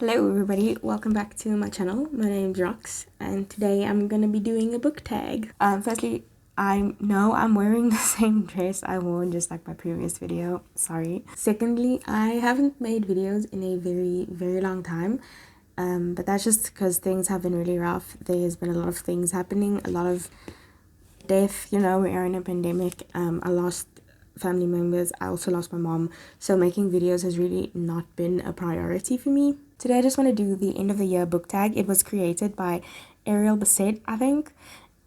Hello everybody, welcome back to my channel. My name's Rox and today I'm gonna be doing a book tag. Firstly, I know I'm wearing the same dress I wore in just like my previous video, sorry. Secondly, I haven't made videos in a very long time, but that's just because things have been really rough. There's been a lot of things happening, a lot of death, we are in a pandemic. I lost family members, I also lost my mom, so making videos has really not been a priority for me. Today I just want to do the end of the year book tag. It was created by Ariel Bissett, I think,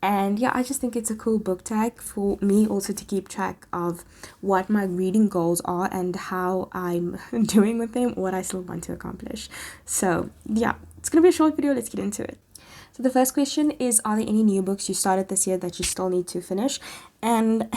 and yeah, I just think it's a cool book tag for me also to keep track of what my reading goals are and how I'm doing with them, what I still want to accomplish. So yeah, it's gonna be a short video, let's get into it. So the first question is, are there any new books you started this year that you still need to finish? And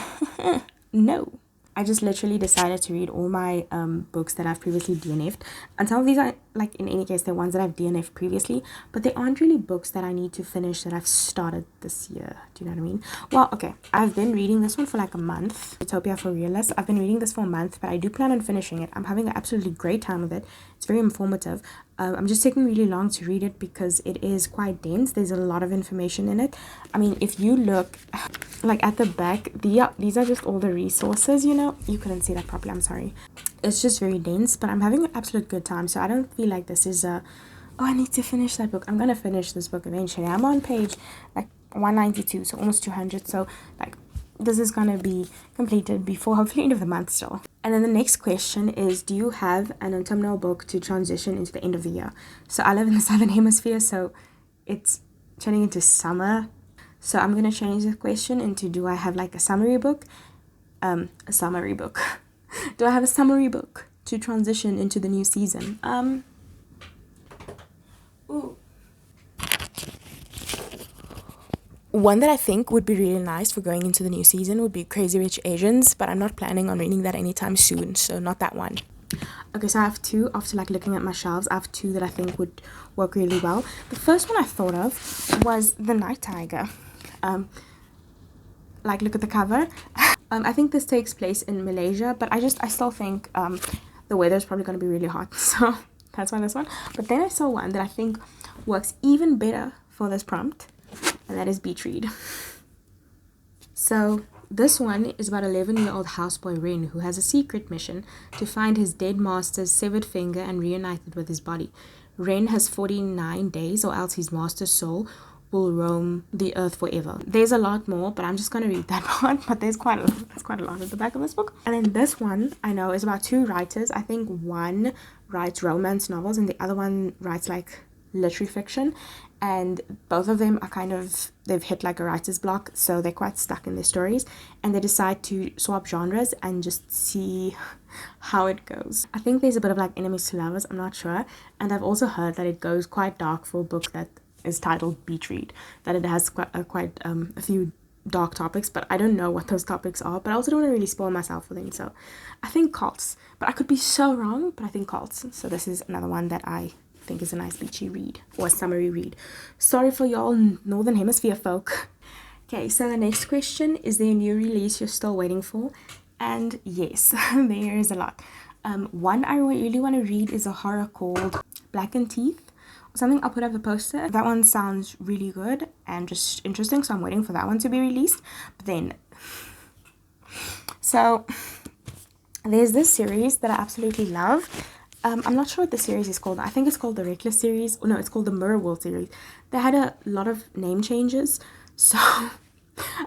no. I just literally decided to read all my books that I've previously DNF'd. And some of these are, like, in any case, they're ones that I've DNF'd previously. But they aren't really books that I need to finish that I've started this year. Do you know what I mean? Well, okay. I've been reading this one for like a month. Utopia for Realists. I've been reading this for a month, but I do plan on finishing it. I'm having an absolutely great time with it. It's very informative. I'm just taking really long to read it because it is quite dense. There's a lot of information in it. I mean, if you look like at the back, these are just all the resources, you couldn't see that properly, I'm sorry. It's just very dense, but I'm having an absolute good time, so I don't feel like this is a, oh, I need to finish that book. I'm gonna finish this book eventually. I'm on page like 192, so almost 200, so like this is gonna be completed before hopefully end of the month still. And then the next question is, do you have an autumnal book to transition into the end of the year? So I live in the southern hemisphere, so it's turning into summer. So I'm gonna change the question into, do I have like a summary book? Do I have a summary book to transition into the new season? Ooh. One that I think would be really nice for going into the new season would be Crazy Rich Asians, but I'm not planning on reading that anytime soon, so not that one. Okay, so I have two, after like looking at my shelves, I have two that I think would work really well. The first one I thought of was The Night Tiger. Like, look at the cover. I think this takes place in Malaysia, but I still think the weather is probably going to be really hot, so that's why this one. But then I saw one that I think works even better for this prompt, and that is Beach Read. So this one is about 11-year-old houseboy Ren, who has a secret mission to find his dead master's severed finger and reunite it with his body. Ren has 49 days, or else his master's soul will roam the earth forever. There's a lot more, but I'm just going to read that part, but there's quite a lot at the back of this book. And then this one, I know, is about two writers. I think one writes romance novels and the other one writes like literary fiction, and both of them are they've hit like a writer's block, so they're quite stuck in their stories, and they decide to swap genres and just see how it goes. I think there's a bit of like enemies to lovers, I'm not sure, and I've also heard that it goes quite dark for a book that is titled Beach Read, that it has quite a few dark topics, but I don't know what those topics are, but I also don't want to really spoil myself for them, so I think cults, but I could be so wrong, but I think cults. So this is another one that I think is a nice beachy read, or a summery read. Sorry for y'all northern hemisphere folk. Okay, so the next question, is there a new release you're still waiting for? And yes, there is a lot. One I really want to read is a horror called Blackened Teeth, something. I'll put up the poster. That one sounds really good and just interesting, so I'm waiting for that one to be released. But then, so there's this series that I absolutely love. I'm not sure what the series is called. I think it's called the Reckless series. Oh no, it's called the Mirror World series. They had a lot of name changes, so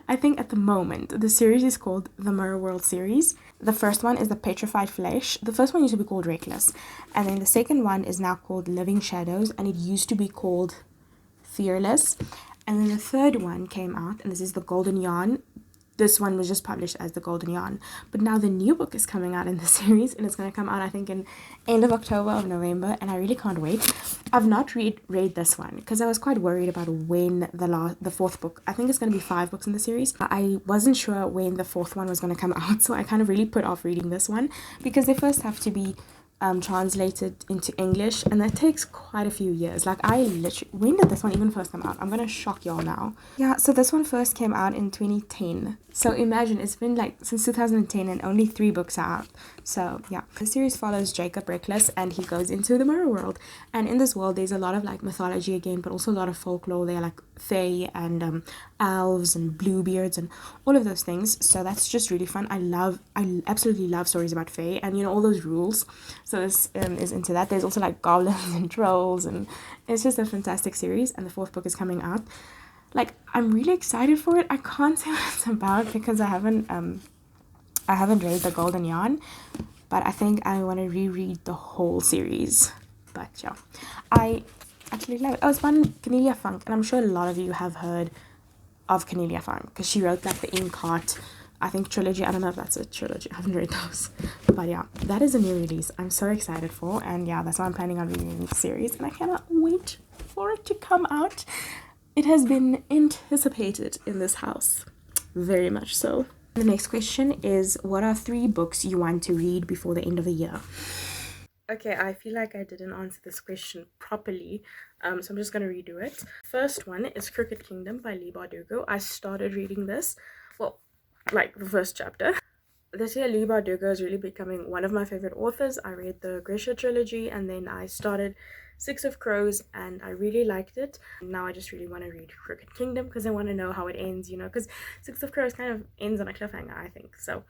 I think at the moment the series is called the Mirror World series. The first one is The Petrified Flesh. The first one used to be called Reckless, and then the second one is now called Living Shadows, and it used to be called Fearless. And then the third one came out, and this is The Golden Yarn. This one was just published as The Golden Yarn, but now the new book is coming out in the series, and it's going to come out I think in end of October or November, and I really can't wait. I've not read this one because I was quite worried about when the fourth book, I think it's going to be 5 books in the series. I wasn't sure when the fourth one was going to come out, so I kind of really put off reading this one because they first have to be translated into English, and that takes quite a few years. Like, I literally, when did this one even first come out? I'm gonna shock y'all now. Yeah, so this one first came out in 2010. So imagine, it's been like since 2010 and only 3 books are out. So yeah, the series follows Jacob Reckless, and he goes into the mirror world, and in this world there's a lot of like mythology again, but also a lot of folklore. They're like fae and elves and bluebeards and all of those things, so that's just really fun. I absolutely love stories about fae and, you know, all those rules. So this is into that. There's also like goblins and trolls, and it's just a fantastic series, and the 4th book is coming out. Like, I'm really excited for it. I can't say what it's about because I haven't read The Golden Yarn, but I think I want to reread the whole series. But yeah, I actually love it. Oh, it's by Cornelia Funk, and I'm sure a lot of you have heard of Cornelia Funk because she wrote like the Inkheart, I think, trilogy. I don't know if that's a trilogy. I haven't read those, but yeah, that is a new release I'm so excited for, and yeah, that's why I'm planning on reading the series, and I cannot wait for it to come out. It has been anticipated in this house, very much so. The next question is, what are 3 books you want to read before the end of the year? Okay, I feel like I didn't answer this question properly, so I'm just going to redo it. First one is Crooked Kingdom by Leigh Bardugo. I started reading this, well, like the first chapter. This year, Leigh Bardugo is really becoming one of my favorite authors. I read the Grisha trilogy, and then I started Six of Crows, and I really liked it. Now I just really want to read Crooked Kingdom because I want to know how it ends, you know, because Six of Crows kind of ends on a cliffhanger, I think. So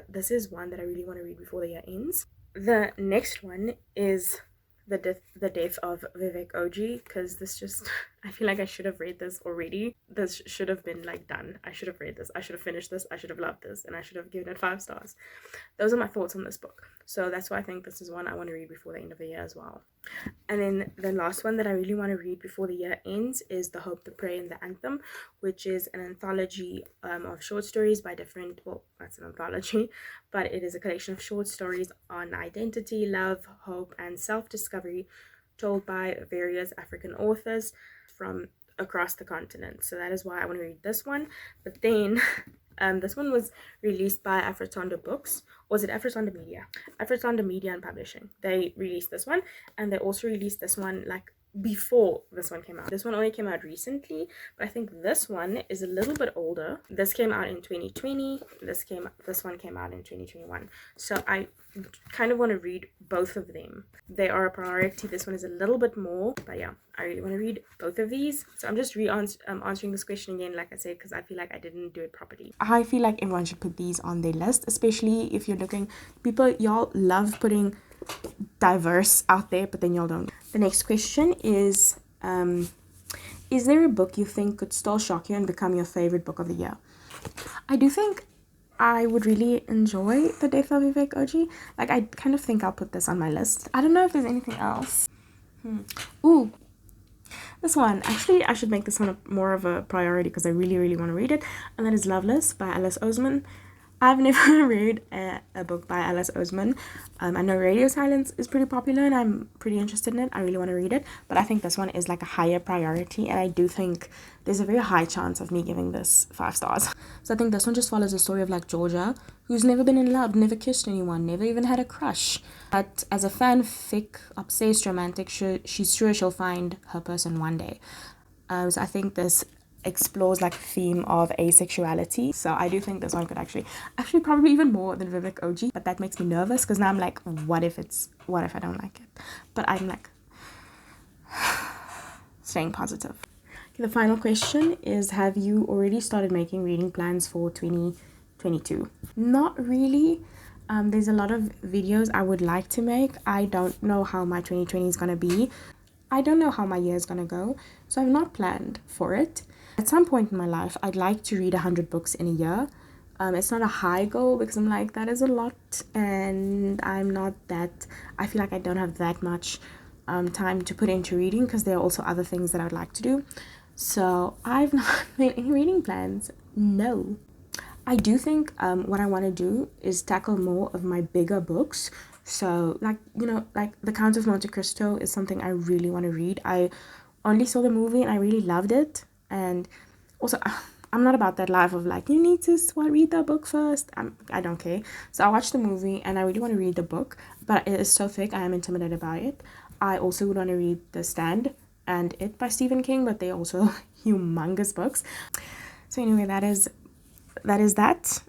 this is one that I really want to read before the year ends. The next one is the death of Vivek Oji, because this just, I feel like I should have read this already. This should have been like done. I should have read this. I should have finished this. I should have loved this, and I should have given it 5 stars. Those are my thoughts on this book. So that's why I think this is one I want to read before the end of the year as well. And then the last one that I really want to read before the year ends is The Hope, the Prayer, and the Anthem, which is an anthology of short stories by different, well, that's an anthology, but it is a collection of short stories on identity, love, hope, and self-discovery, told by various African authors from across the continent. So that is why I want to read this one. But then this one was released by Afrotonda Books. Was it Afrotonda Media? Afrotonda Media and Publishing. They released this one, and they also released this one like before this one came out. This one only came out recently, but I think this one is a little bit older. This came out in 2020. This one came out in 2021. So I kind of want to read both of them. They are a priority. This one is a little bit more, but yeah, I really want to read both of these. So I'm just answering this question again, like I said, because I feel like I didn't do it properly. I feel like everyone should put these on their list, especially if you're looking, y'all love putting diverse out there, but then y'all don't. The next question is there a book you think could still shock you and become your favorite book of the year? I do think I would really enjoy The Death of Vivek Oji. Like, I kind of think I'll put this on my list. I don't know if there's anything else. Ooh, this one. Actually, I should make this one more of a priority because I really, really want to read it. And that is Loveless by Alice Oseman. I've never read a book by Alice Oseman. I know Radio Silence is pretty popular and I'm pretty interested in it. I really want to read it, but I think this one is like a higher priority, and I do think there's a very high chance of me giving this 5 stars. So I think this one just follows the story of like Georgia, who's never been in love, never kissed anyone, never even had a crush. But as a fanfic, obsessed romantic, she's sure she'll find her person one day. So I think this explores like the theme of asexuality, so I do think this one could actually probably even more than Vivek Oji, but that makes me nervous because now I'm like, what if I don't like it? But I'm like staying positive. Okay, the final question is, have you already started making reading plans for 2022? Not really. There's a lot of videos I would like to make. I don't know how my 2020 is gonna be. I don't know how my year is gonna go, so I've not planned for it. At some point in my life, I'd like to read 100 books in a year. It's not a high goal because I'm like, that is a lot, and I feel like I don't have that much time to put into reading because there are also other things that I would like to do. So I've not made any reading plans, no. I do think what I want to do is tackle more of my bigger books. So like, you know, like The Count of Monte Cristo is something I really want to read. I only saw the movie and I really loved it. And also, I'm not about that life of like, you need to read the book first. I don't care. So I watched the movie and I really want to read the book, but it is so thick, I am intimidated by it. I also would want to read The Stand and It by Stephen King, but they're also humongous books. So anyway, that is that.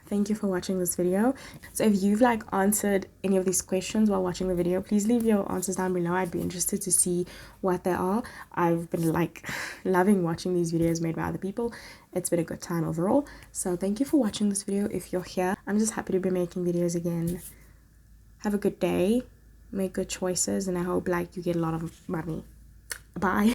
thank you for watching this video. So if you've like answered any of these questions while watching the video, please leave your answers down below. I'd be interested to see what they are. I've been like loving watching these videos made by other people. It's been a good time overall. So thank you for watching this video. If you're here, I'm just happy to be making videos again. Have a good day, make good choices, and I hope like you get a lot of money. Bye.